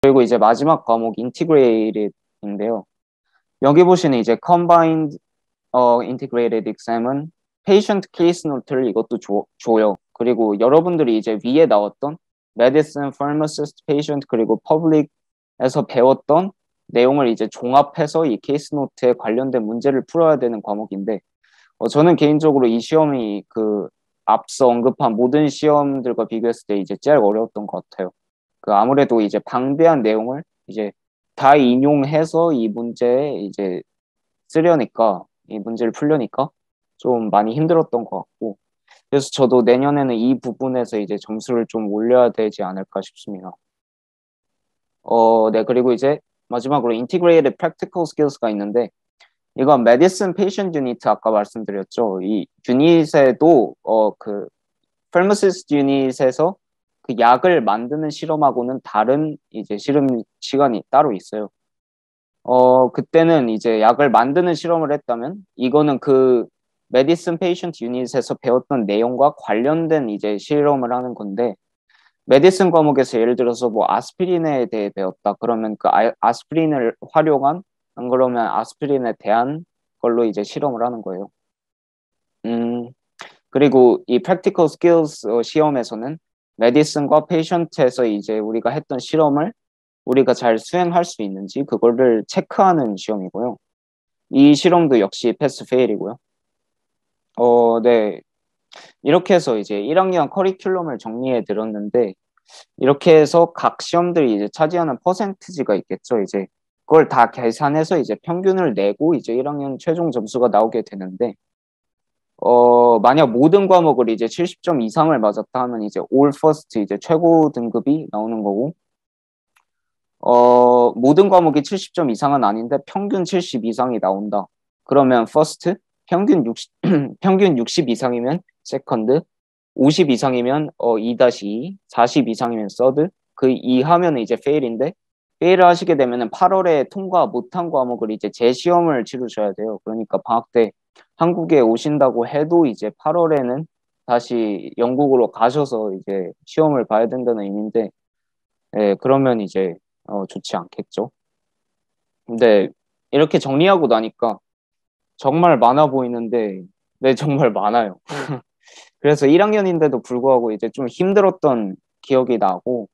그리고 이제 마지막 과목 인티그레이티드인데요. 여기 보시는 이제 combined integrated exam은 patient case note를 이것도 줘요. 그리고 여러분들이 이제 위에 나왔던 medicine, pharmacist, patient 그리고 public에서 배웠던 내용을 이제 종합해서 이 케이스 노트에 관련된 문제를 풀어야 되는 과목인데 저는 개인적으로 이 시험이 그 앞서 언급한 모든 시험들과 비교했을 때 이제 제일 어려웠던 것 같아요. 그 아무래도 이제 방대한 내용을 이제 다 인용해서 이 문제에 이제 쓰려니까 이 문제를 풀려니까 좀 많이 힘들었던 것 같고 그래서 저도 내년에는 이 부분에서 이제 점수를 좀 올려야 되지 않을까 싶습니다. 네, 그리고 이제 마지막으로 Integrated Practical Skills가 있는데 이건 Medicine Patient Unit 아까 말씀드렸죠. 이 유닛에도 그 Pharmacist 유닛에서 그 약을 만드는 실험하고는 다른 이제 실험 시간이 따로 있어요. 그때는 이제 약을 만드는 실험을 했다면 이거는 그 메디슨 페이션트 유닛에서 배웠던 내용과 관련된 이제 실험을 하는 건데 메디슨 과목에서 예를 들어서 뭐 아스피린에 대해 배웠다 그러면 그 아스피린을 활용한 안 그러면 아스피린에 대한 걸로 이제 실험을 하는 거예요. 그리고 이 practical skills 시험에서는 메디슨과 페이션트에서 이제 우리가 했던 실험을 우리가 잘 수행할 수 있는지 그거를 체크하는 시험이고요. 이 실험도 역시 패스 페일이고요. 네. 이렇게 해서 이제 1학년 커리큘럼을 정리해 드렸는데 이렇게 해서 각 시험들이 이제 차지하는 퍼센티지가 있겠죠. 이제 그걸 다 계산해서 이제 평균을 내고 이제 1학년 최종 점수가 나오게 되는데 만약 모든 과목을 이제 70점 이상을 맞았다 하면 이제 올 퍼스트 이제 최고 등급이 나오는 거고 모든 과목이 70점 이상은 아닌데 평균 70 이상이 나온다. 그러면 퍼스트, 평균 60, 평균 60 이상이면 세컨드, 50 이상이면 2-2, 40 이상이면 서드, 그 이하면 이제 페일인데 페일을 하시게 되면은 8월에 통과 못한 과목을 이제 재시험을 치르셔야 돼요. 그러니까 방학 때 한국에 오신다고 해도 이제 8월에는 다시 영국으로 가셔서 이제 시험을 봐야 된다는 의미인데, 예, 그러면 이제 좋지 않겠죠. 근데 이렇게 정리하고 나니까 정말 많아 보이는데, 네, 정말 많아요. 그래서 1학년인데도 불구하고 이제 좀 힘들었던 기억이 나고,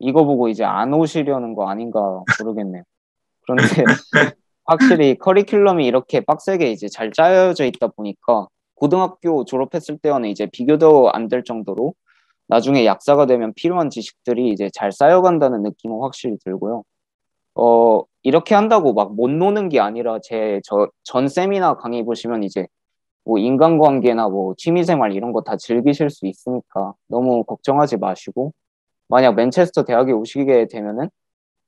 이거 보고 이제 안 오시려는 거 아닌가 모르겠네요. 그런데 확실히 커리큘럼이 이렇게 빡세게 이제 잘 짜여져 있다 보니까 고등학교 졸업했을 때와는 이제 비교도 안 될 정도로 나중에 약사가 되면 필요한 지식들이 이제 잘 쌓여간다는 느낌은 확실히 들고요. 이렇게 한다고 막 못 노는 게 아니라 전 세미나 강의 보시면 이제 뭐 인간관계나 뭐 취미생활 이런 거 다 즐기실 수 있으니까 너무 걱정하지 마시고 만약 맨체스터 대학에 오시게 되면은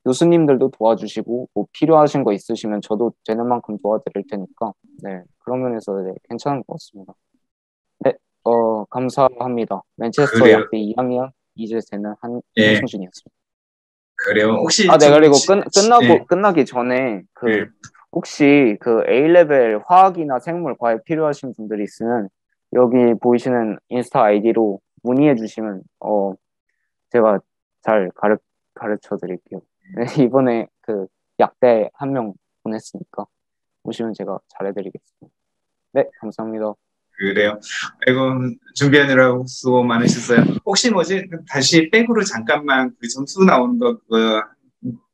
교수님들도 도와주시고 뭐 필요하신 거 있으시면 저도 되는 만큼 도와드릴 테니까 네 그런 면에서 네, 괜찮은 것 같습니다. 네, 감사합니다. 맨체스터 그래요. 약대 2학년 이제 되는 예, 한승준이었습니다. 그래요. 혹시 아, 네, 좀, 그리고 예, 끝나기 전에 예. 혹시 그 A레벨 화학이나 생물 과외 필요하신 분들이 있으면 여기 보이시는 인스타 아이디로 문의해 주시면 제가 잘 가르쳐 드릴게요. 네, 이번에 그 약대 한 명 보냈으니까 오시면 제가 잘해드리겠습니다. 네, 감사합니다. 그래요. 아이고, 준비하느라고 수고 많으셨어요. 혹시 뭐지? 다시 백으로 잠깐만 그 점수 나온 거, 그,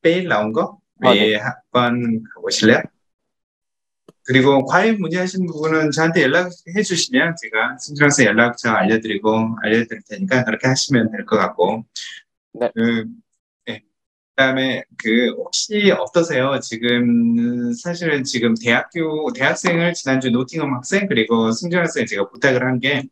페일 나온 거? 아, 네. 왜 한번 가보실래요? 그리고 과외 문의하신 부분은 저한테 연락해 주시면 제가 승준학생 연락처 알려드릴 테니까 그렇게 하시면 될 것 같고. 네. 그, 네. 그다음에 그 혹시 어떠세요? 지금 사실은 지금 대학생을 지난주 노팅엄 학생 그리고 승준 학생 제가 부탁을 한 게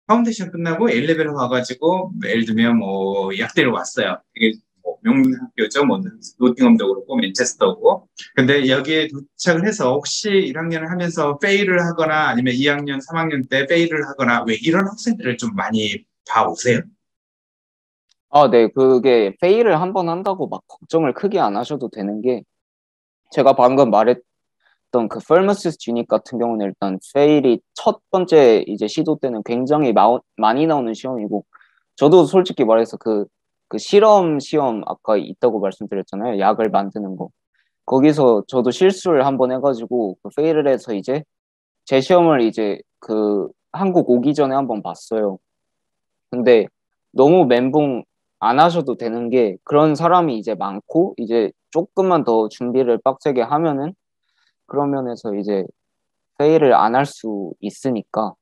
파운데이션 끝나고 A레벨 와가지고 예를 들면 뭐 약대로 왔어요. 이게 뭐 명문학교죠. 뭐 노팅엄도 그렇고 맨체스터고. 근데 여기에 도착을 해서 혹시 1학년을 하면서 페일을 하거나 아니면 2학년, 3학년 때 페일을 하거나 왜 이런 학생들을 좀 많이 봐오세요? 아, 네. 그게 페일을 한 번 한다고 막 걱정을 크게 안 하셔도 되는 게 제가 방금 말했던 그 퍼머시스트 유닛 같은 경우는 일단 페일이 첫 번째 이제 시도 때는 굉장히 많이 나오는 시험이고 저도 솔직히 말해서 그 그 실험 시험 아까 있다고 말씀드렸잖아요. 약을 만드는 거. 거기서 저도 실수를 한번 해가지고 그 페일을 해서 이제 제 시험을 이제 그 한국 오기 전에 한번 봤어요. 근데 너무 멘붕 안 하셔도 되는 게 그런 사람이 이제 많고 이제 조금만 더 준비를 빡세게 하면은 그런 면에서 이제 페일을 안 할 수 있으니까.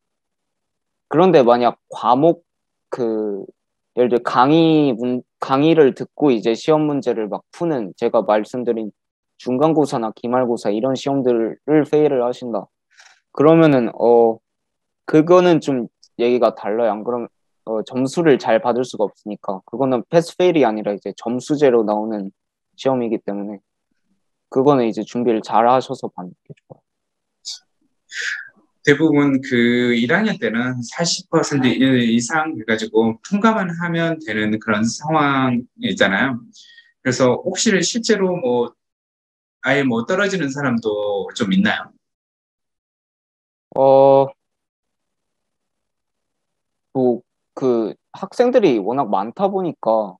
그런데 만약 과목 그 예를 들어 강의를 듣고 이제 시험 문제를 막 푸는 제가 말씀드린 중간고사나 기말고사 이런 시험들을 페일을 하신다. 그러면은 그거는 좀 얘기가 달라요. 안 그러면 점수를 잘 받을 수가 없으니까 그거는 패스 페일이 아니라 이제 점수제로 나오는 시험이기 때문에 그거는 이제 준비를 잘 하셔서 받는 게 좋아요. 대부분 그 1학년 때는 40% 이상 해가지고 통과만 하면 되는 그런 상황이 있잖아요. 그래서 혹시 실제로 뭐 아예 뭐 떨어지는 사람도 좀 있나요? 어, 뭐 그 학생들이 워낙 많다 보니까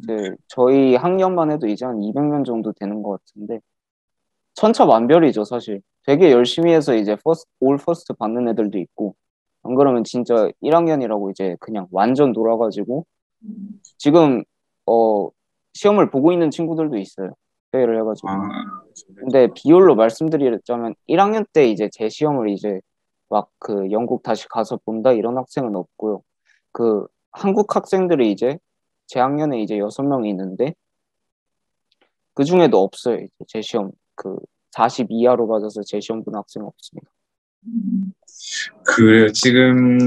이제 저희 학년만 해도 이제 한 200명 정도 되는 것 같은데 천차만별이죠, 사실. 되게 열심히 해서 이제 올 퍼스트 받는 애들도 있고, 안 그러면 진짜 1학년이라고 이제 그냥 완전 놀아가지고, 지금, 어, 시험을 보고 있는 친구들도 있어요. 페이를 해가지고. 아, 근데 비율로 말씀드리자면 1학년 때 이제 제 시험을 이제 막 그 영국 다시 가서 본다 이런 학생은 없고요. 그 한국 학생들이 이제 제 학년에 이제 6명이 있는데, 그 중에도 없어요. 이제 제 시험 그 40 이하로 받아서 제 시험 본 학생은 없습니다. 그 지금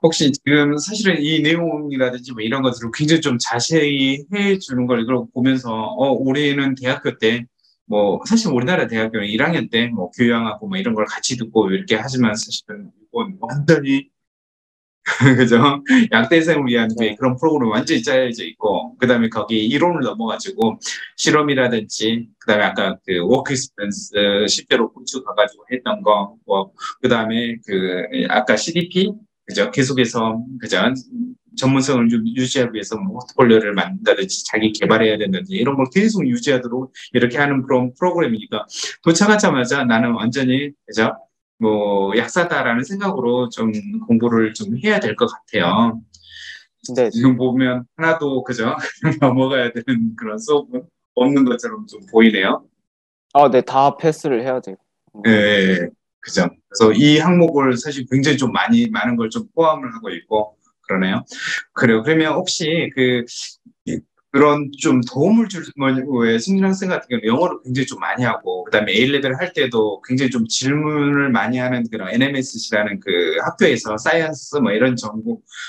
혹시 지금 사실은 이 내용이라든지 뭐 이런 것들을 굉장히 좀 자세히 해주는 걸 이걸 보면서 우리는 대학교 때 뭐 사실 우리나라 대학교는 1학년 때 뭐 교양하고 뭐 이런 걸 같이 듣고 이렇게 하지만 사실은 이건 완전히 그죠? 약대생을 위한 네, 그런 프로그램이 완전히 짜여져 있고, 그 다음에 거기 이론을 넘어가지고 실험이라든지, 그 다음에 아까 그 워크 익스펜스 실제로 구축 가가지고 했던 거, 뭐, 그 다음에 그 아까 CDP, 그죠? 계속해서, 그죠? 전문성을 좀 유지하기 위해서 뭐 포트폴리오를 만든다든지 자기 개발해야 된다든지 이런 걸 계속 유지하도록 이렇게 하는 그런 프로그램이니까 도착하자마자 나는 완전히, 그죠? 뭐 약사다라는 생각으로 좀 공부를 좀 해야 될 것 같아요. 네, 네. 지금 보면 하나도 그죠? 넘어가야 되는 그런 수업은 없는 것처럼 좀 보이네요. 아, 네, 다 패스를 해야 돼요. 예, 예, 예. 그죠? 그래서 이 항목을 사실 굉장히 좀 많은 걸 좀 포함을 하고 있고 그러네요. 그래요. 그러면 혹시 그런 좀 도움을 줄, 왜 승진 학생 같은 경우는 영어를 굉장히 좀 많이 하고, 그 다음에 A레벨 할 때도 굉장히 좀 질문을 많이 하는 그런 NMSC라는 그 학교에서 사이언스 뭐 이런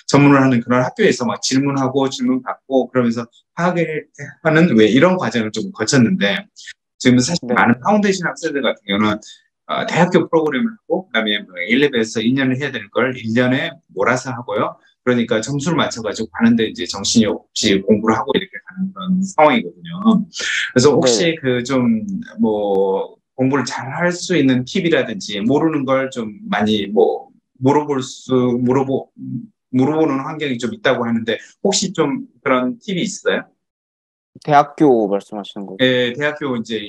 전문을 하는 그런 학교에서 막 질문하고 질문 받고 그러면서 파악하는 왜 이런 과정을 좀 거쳤는데, 지금 사실 네. 많은 파운데이션 학생들 같은 경우는 대학교 프로그램을 하고, 그다음에 뭐 1레벨에서 2년을 해야 될 걸 1년에 몰아서 하고요. 그러니까 점수를 맞춰가지고 가는데 이제 정신이 없이 공부를 하고 이렇게 가는 그런 상황이거든요. 그래서 네. 혹시 그 좀 뭐 공부를 잘 할 수 있는 팁이라든지 모르는 걸 좀 많이 뭐 물어보는 환경이 좀 있다고 하는데 혹시 좀 그런 팁이 있어요? 대학교 말씀하시는 거죠? 대학교 이제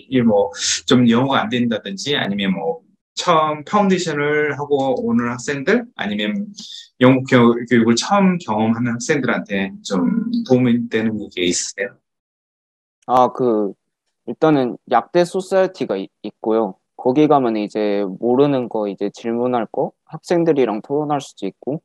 좀 영어가 안 된다든지 아니면 뭐 처음 파운데이션을 하고 오는 학생들 아니면 영국 교육을 처음 경험하는 학생들한테 좀 도움이 되는 게 있으세요? 아, 일단은 약대 소사이어티가 있고요. 거기 가면 이제 모르는 거 이제 질문할 거 학생들이랑 토론할 수도 있고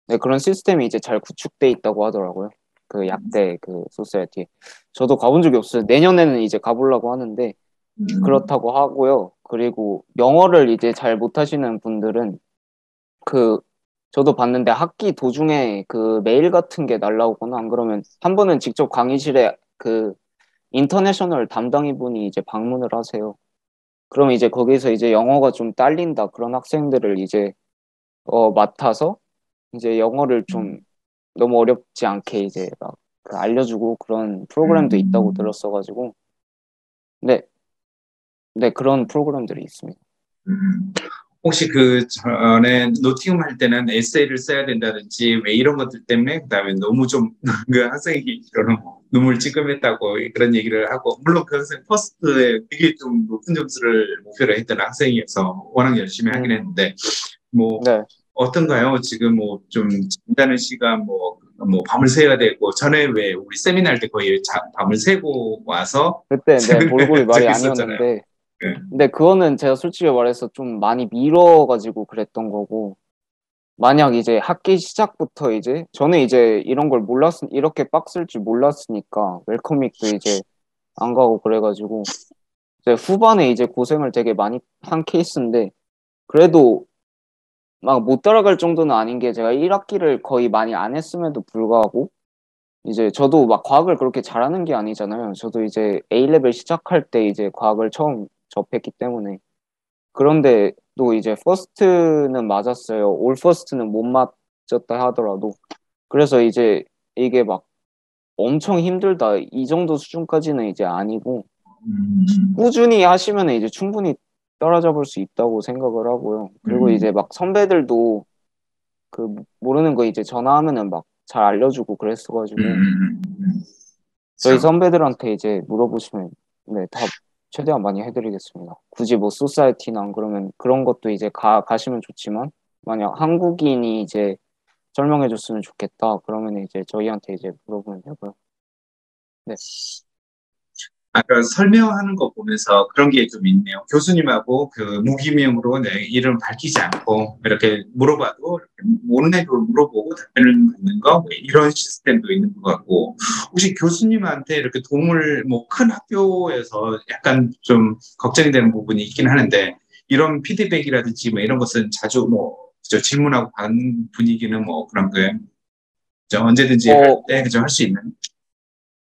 네, 그런 시스템이 이제 잘 구축돼 있다고 하더라고요. 그 약대 그 소사이어티. 저도 가본 적이 없어요. 내년에는 이제 가보려고 하는데 음, 그렇다고 하고요. 그리고 영어를 이제 잘 못하시는 분들은 그 저도 봤는데 학기 도중에 그 메일 같은 게 날라오거나 안 그러면 한 번은 직접 강의실에 그 인터내셔널 담당이분이 이제 방문을 하세요. 그럼 이제 거기서 이제 영어가 좀 딸린다 그런 학생들을 이제 맡아서 이제 영어를 좀 너무 어렵지 않게 이제 막그 알려주고 그런 프로그램도 있다고 음, 들었어가지고 네, 네 그런 프로그램들이 있습니다. 음. 혹시 그 전에 노팅엄 할 때는 에세이를 써야 된다든지 왜 이런 것들 때문에 그다음에 너무 좀 그 학생이 이런 눈물 찌끔했다고 그런 얘기를 하고 물론 그 학생 퍼스트에 되게 좀 높은 점수를 목표로 했던 학생이어서 워낙 열심히 하긴 음, 했는데 뭐 네. 어떤가요? 지금 뭐 좀 잠자는 시간 뭐 밤을 새야 되고 전에 왜 우리 세미나 할 때 거의 밤을 새고 와서 그때 네, 세미나에 몰골이 말이 저기 있었잖아요. 아니었는데 네. 근데 그거는 제가 솔직히 말해서 좀 많이 미뤄가지고 그랬던 거고 만약 이제 학기 시작부터 이제 저는 이제 이런 걸 이렇게 빡쓸 줄 몰랐으니까 웰컴윅도 이제 안 가고 그래가지고 이제 후반에 이제 고생을 되게 많이 한 케이스인데 그래도 막 못 따라갈 정도는 아닌 게 제가 1학기를 거의 많이 안 했음에도 불구하고 이제 저도 막 과학을 그렇게 잘하는 게 아니잖아요. 저도 이제 A레벨 시작할 때 이제 과학을 처음 접했기 때문에 그런데 또 이제 퍼스트는 맞았어요. 올 퍼스트는 못 맞았다 하더라도 그래서 이제 이게 막 엄청 힘들다 이 정도 수준까지는 이제 아니고 음, 꾸준히 하시면 이제 충분히 따라잡을 수 있다고 생각을 하고요. 그리고 음, 이제 막 선배들도 그 모르는 거 이제 전화하면은 막 잘 알려주고 그랬어가지고 저희 그렇죠. 선배들한테 이제 물어보시면 네, 다 최대한 많이 해드리겠습니다. 굳이 뭐 소사이티나 안 그러면 그런 것도 이제 가시면 좋지만 만약 한국인이 이제 설명해줬으면 좋겠다 그러면 이제 저희한테 이제 물어보면 되고요. 네, 아까 설명하는 거 보면서 그런 게 좀 있네요. 교수님하고 그 무기명으로 내 이름 밝히지 않고 이렇게 물어봐도 이렇게 모르는 걸 물어보고 답변을 받는 거 뭐 이런 시스템도 있는 것 같고 혹시 교수님한테 이렇게 도움을 뭐 큰 학교에서 약간 좀 걱정이 되는 부분이 있긴 하는데 이런 피드백이라든지 뭐 이런 것은 자주 뭐 그죠? 질문하고 받는 분위기는 뭐 그런 거예요. 그죠? 언제든지 할 어, 때 그죠? 할 수 있는.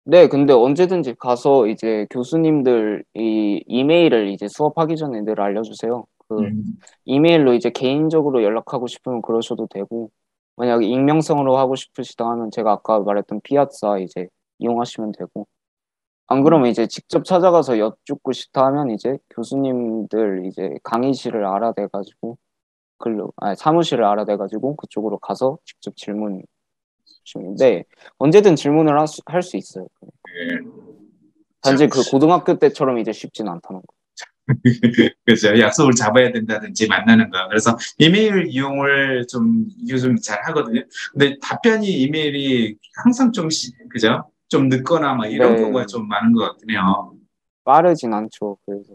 네, 근데 언제든지 가서 이제 교수님들 이 이메일을 이제 수업하기 전에 늘 알려주세요. 그 음, 이메일로 이제 개인적으로 연락하고 싶으면 그러셔도 되고, 만약에 익명성으로 하고 싶으시다 하면 제가 아까 말했던 피아사 이제 이용하시면 되고, 안 음, 그러면 이제 직접 찾아가서 여쭙고 싶다 하면 이제 교수님들 이제 강의실을 알아내가지고, 사무실을 알아내가지고 그쪽으로 가서 직접 질문 주시는데, 언제든 질문을 할 수 있어요. 예. 단지 그죠? 그 고등학교 때처럼 이제 쉽진 않다는 거. 그죠. 약속을 잡아야 된다든지 만나는 거. 그래서 이메일 이용을 좀 요즘 잘 하거든요. 근데 답변이 이메일이 항상 좀, 그죠? 좀 늦거나 막 이런 경우가 네, 좀 많은 것 같긴 해요. 빠르진 않죠. 그래서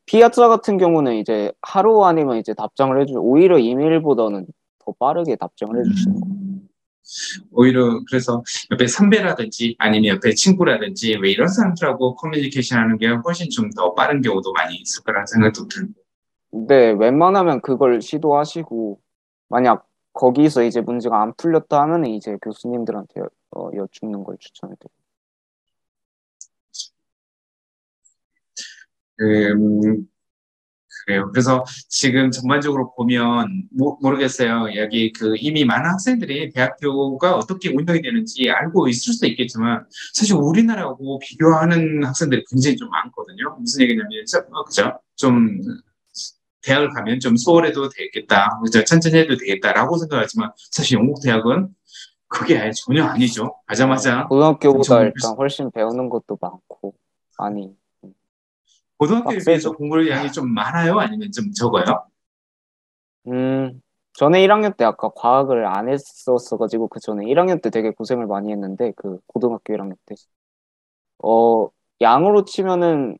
피아자 같은 경우는 이제 하루 아니면 이제 답장을 해주죠. 오히려 이메일보다는 더 빠르게 답장을 해주시는 거. 음, 오히려 그래서 옆에 선배라든지 아니면 옆에 친구라든지 왜 이런 사람들하고 커뮤니케이션 하는 게 훨씬 좀 더 빠른 경우도 많이 있을 거라는 생각도 들고. 근데 웬만하면 그걸 시도하시고 만약 거기서 이제 문제가 안 풀렸다 하면 이제 교수님들한테 여쭙는 걸 추천해드려요. 음, 그래요. 그래서 지금 전반적으로 보면 모르겠어요. 여기 그 이미 많은 학생들이 대학교가 어떻게 운영이 되는지 알고 있을 수도 있겠지만 사실 우리나라하고 비교하는 학생들이 굉장히 좀 많거든요. 무슨 얘기냐면 그죠? 좀 대학을 가면 좀 수월해도 되겠다, 그죠? 천천히 해도 되겠다라고 생각하지만 사실 영국 대학은 그게 아예 전혀 아니죠. 가자마자 고등학교보다 엄청 일단 훨씬 배우는 것도 많고 많이 고등학교에 비해서 빡세죠. 공부 양이 좀 많아요? 아니면 좀 적어요? 전에 1학년 때 아까 과학을 안 했었어가지고 그 전에 1학년 때 되게 고생을 많이 했는데 그 고등학교 1학년 때 어 양으로 치면은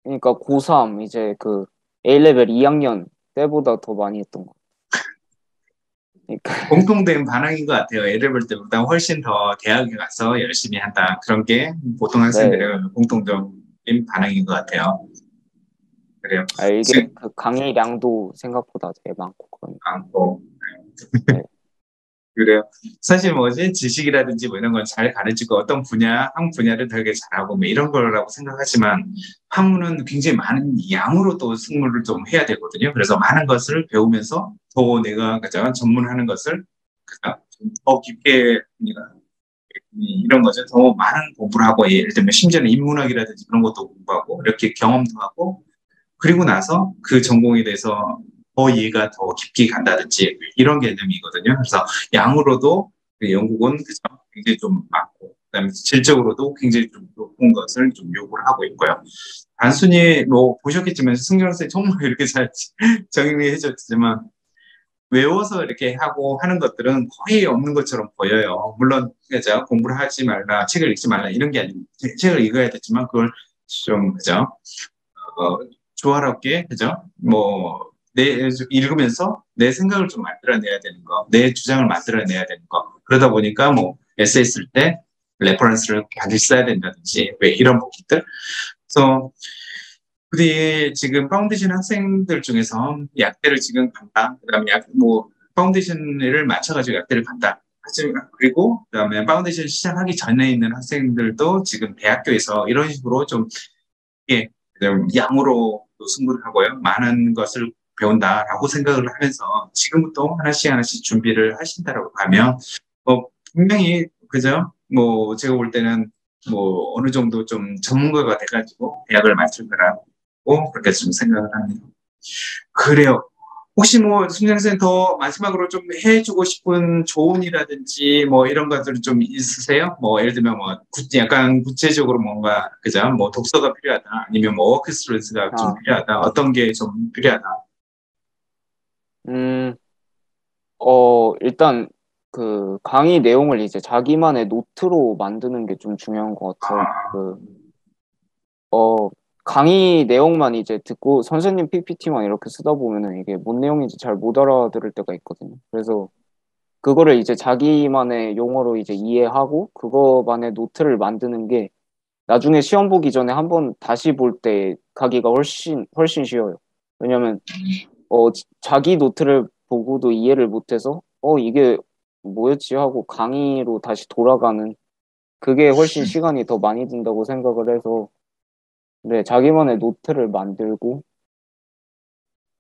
그러니까 고3 이제 그 A레벨 2학년 때보다 더 많이 했던 거. 그러니까 공통된 반응인 것 같아요. 애를 볼 때보다 훨씬 더 대학에 가서 열심히 한다. 그런 게 보통 네. 학생들의 공통적인 반응인 것 같아요. 그래요. 이게 지금 그 강의량도 생각보다 되게 많고 그러니까. 많고 네. 그래요. 사실 뭐지 지식이라든지 뭐 이런 건 잘 가르치고 어떤 한 분야를 되게 잘하고 뭐 이런 거라고 생각하지만 학문은 굉장히 많은 양으로 또 승부를 좀 해야 되거든요. 그래서 많은 것을 배우면서 더 내가 가장 전문하는 것을 더 깊게 이런 거죠. 더 많은 공부를 하고 예를 들면 심지어는 인문학이라든지 그런 것도 공부하고 이렇게 경험도 하고 그리고 나서 그 전공에 대해서 더 이해가 더 깊게 간다든지 이런 개념이거든요. 그래서 양으로도 영국은 그죠? 굉장히 좀 많고 그다음에 질적으로도 굉장히 좀 높은 것을 좀 요구를 하고 있고요. 단순히 뭐 보셨겠지만 승경 선생님 정말 이렇게 잘 정리해 줬지만 외워서 이렇게 하고 하는 것들은 거의 없는 것처럼 보여요. 물론 그죠? 공부를 하지 말라, 책을 읽지 말라 이런 게 아니고 책을 읽어야 되지만 그걸 좀 그죠? 조화롭게 그죠? 뭐 내 읽으면서 내 생각을 좀 만들어내야 되는 거, 내 주장을 만들어내야 되는 거. 그러다 보니까 뭐 에세이 쓸 때 레퍼런스를 반드시 써야 된다든지 왜 이런 부분들. 그래서 우리 지금 파운데이션 학생들 중에서 약대를 지금 간다. 그다음에 뭐 파운데이션을 맞춰가지고 약대를 간다. 하지만 그리고 그다음에 파운데이션 시작하기 전에 있는 학생들도 지금 대학교에서 이런 식으로 좀 예, 양으로 승부를 하고요. 많은 것을 배운다라고 생각을 하면서 지금부터 하나씩 하나씩 준비를 하신다라고 하면 분명히 그죠? 뭐 제가 볼 때는 뭐 어느 정도 좀 전문가가 돼가지고 대학을 마칠 거라고 그렇게 좀 생각을 합니다. 그래요. 혹시 뭐 순정 선생 더 마지막으로 좀 해주고 싶은 조언이라든지 뭐 이런 것들 좀 있으세요? 뭐 예를 들면 뭐 약간 구체적으로 뭔가 그죠? 뭐 독서가 필요하다 아니면 뭐 워크스트레스가 좀 아, 필요하다 어떤 게 좀 필요하다. 음, 일단 그 강의 내용을 이제 자기만의 노트로 만드는 게 좀 중요한 것 같아요. 어, 강의 내용만 이제 듣고 선생님 PPT만 이렇게 쓰다 보면은 이게 뭔 내용인지 잘 못 알아들을 때가 있거든요. 그래서 그거를 이제 자기만의 용어로 이제 이해하고 그거만의 노트를 만드는 게 나중에 시험 보기 전에 한번 다시 볼 때 가기가 훨씬 쉬워요. 왜냐면 자기 노트를 보고도 이해를 못해서 이게 뭐였지 하고 강의로 다시 돌아가는 그게 훨씬 시간이 더 많이 든다고 생각을 해서 네, 자기만의 노트를 만들고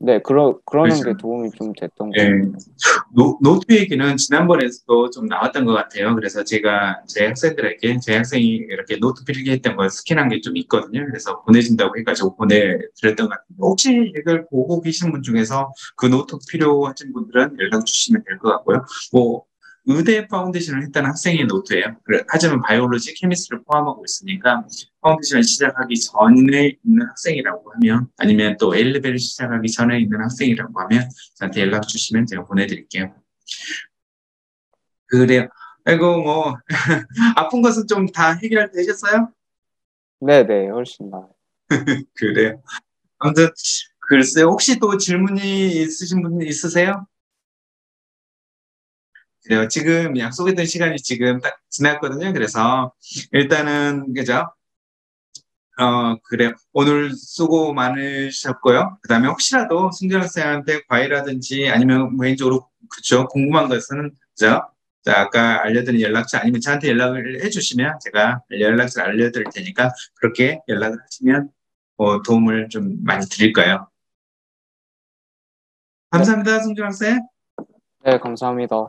네, 그러는 게 그렇죠. 도움이 좀 됐던 것 예. 같아요. 노트 얘기는 지난번에도 좀 나왔던 것 같아요. 그래서 제가 제 학생들에게 제 학생이 이렇게 노트 필기했던 걸 스캔한 게 좀 있거든요. 그래서 보내준다고 해가지고 보내드렸던 것 같은데 혹시 이걸 보고 계신 분 중에서 그 노트 필요하신 분들은 연락 주시면 될 것 같고요. 뭐 의대 파운데이션을 했다는 학생의 노트예요. 하지만 바이올로지, 케미스트를 포함하고 있으니까 파운데이션을 시작하기 전에 있는 학생이라고 하면 아니면 또 A레벨을 시작하기 전에 있는 학생이라고 하면 저한테 연락 주시면 제가 보내드릴게요. 그래요. 아이고 뭐 아픈 것은 좀 다 해결되셨어요? 네네, 훨씬 나아요. 그래요. 아무튼 글쎄요. 혹시 또 질문이 있으신 분 있으세요? 그래요. 지금 약속했던 시간이 지금 딱 지났거든요. 그래서 일단은 그죠? 그래요. 오늘 수고 많으셨고요. 그 다음에 혹시라도 승준 학생한테 과외라든지 아니면 개인적으로 그쵸 궁금한 것은 그죠? 자, 아까 알려드린 연락처 아니면 저한테 연락을 해주시면 제가 연락처를 알려드릴 테니까 그렇게 연락을 하시면 도움을 좀 많이 드릴 거예요. 네, 감사합니다, 승준 학생. 네, 감사합니다.